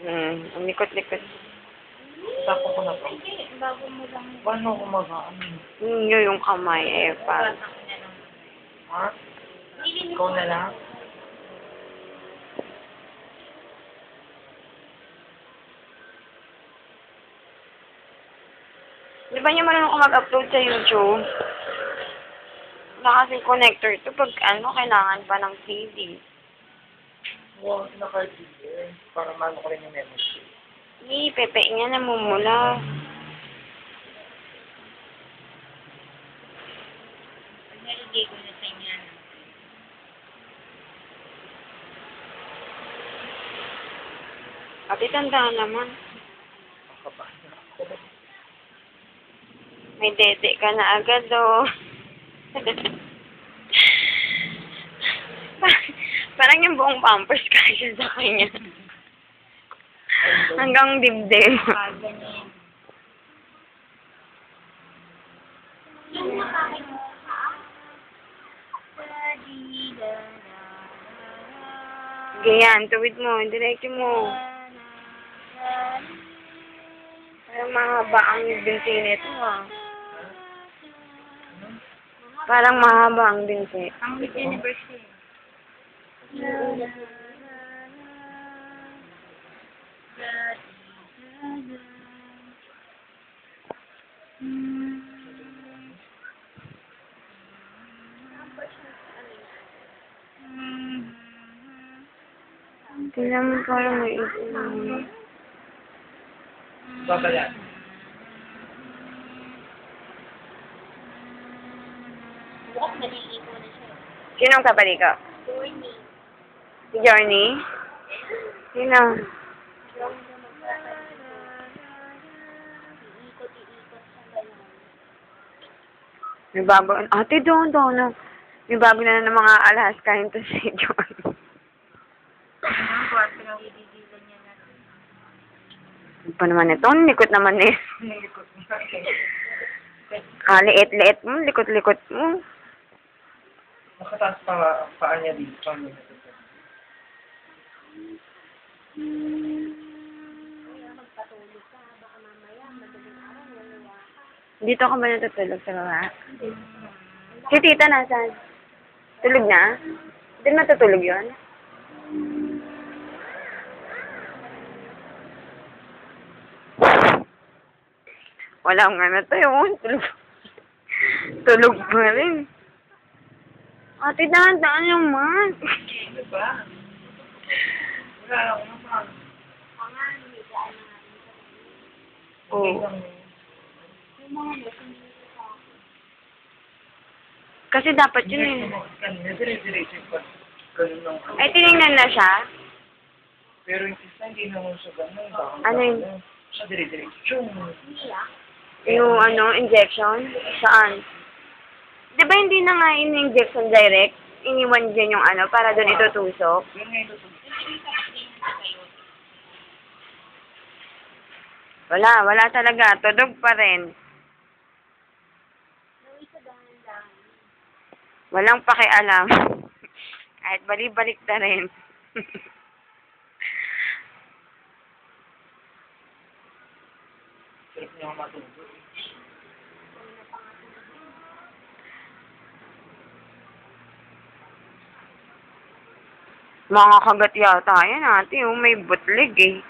Ang likot-likot. Tapo ko na to. Hindi, bago mo lang. Paano ko magaan? Yun yung kamay, eh, pa. Ha? Ikaw na lang? Di ba niya marunong ko mag-upload sa YouTube? Wala kasing connector ito pag kailangan pa ng CD. Wow, naka-TV. Para maano ko rin yung memory. Pepe nga namumula. Pag naligay ko na sa inyo. Ate, tandaan naman. Kapag na ako. May dede ka na agad, oh. Parang yung buong pampers kasya sa kanya. Hanggang dibdib. Ganyan. Yung makain mo, ha? Ganyan, tuwid mo, diretso mo. Parang mahaba ang binti nito, ha. Parang mahaba ang binti. Ang anniversary. Tingnan mo parang may Babayan. Bukas naliligo na siya. Sinong kapali ka? Journey. Si Journey? Sino? Iikot-iikot sa ganun. May bago. Ate, doon. May bago na ng mga Alaska to si John. Ang kwarto na ididilan niya na. Ano pa naman ito? Ang likot naman eh. Nilikot na. Liit-liit mo. Likot-likot mo. Nakataas pa paa niya dito. Paano niya ito? Magpatulog ka. Baka mamaya, madaling araw, wala ka. Dito ka ba natutulog sa baba? Si tita nasaan? Tulog na? Hindi matutulog yun? Wala nga na tayo. Tulog pa rin. Ate, dahan-dahan naman. Ano ba? Wala ako naman. Mga higaan na nga. Oo. Yung mga lasing dito sa Kasi dapat yun eh. Kanina, dire-diretso pa. Ganun lang. Ay, tinignan na siya? Pero yung isa, hindi naman siya ganun. Baka Ano yun? Siya dire-diretso. Yung injection? Saan? Di ba hindi na nga in-injection direct? Iniwan dyan yung para doon itutusok? Yun nga ito. Wala talaga. Tudog pa rin. Walang pakialam. Kahit balik na rin. Sarap niya matulog. Mga kagat yata yan ate. May butlig eh.